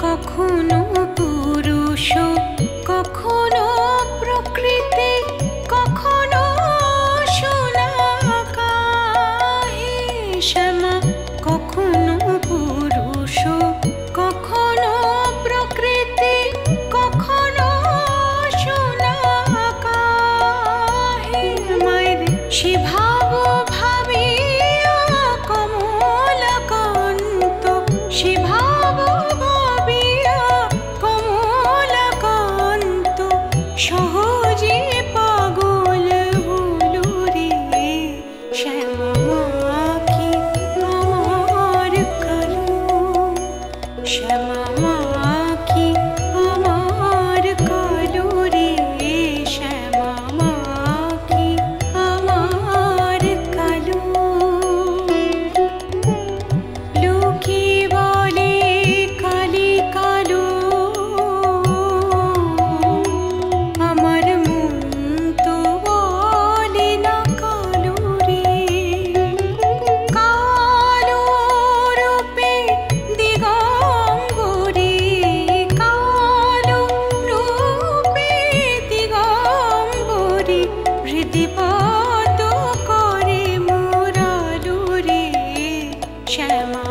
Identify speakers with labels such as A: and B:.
A: কখনো পুরুষ, কখনো প্রকৃতি, কখনো সোনা কাহে শ্যামা। কখনো পুরুষ, কখনো প্রকৃতি, কখনো সোনা কাহে। মায়ের সে ভাব ভাবিয়া কমলাকান্ত, সে ভাব ভাবিয়া কমলাকান্ত সহজে পাগল হলো রে। শ্যামা কি আমার কালো, শ্যামা কি আমার কালো রে। শ্যামা কি আমার কালো। লোকে বলে কালি কালো, আমার মন তো বলে না কালো রে। কালো রূপে দিগম্বরী, কালো রূপে দিগম্বরী, হৃদিপাত করে মোরালো রে। শ্যামা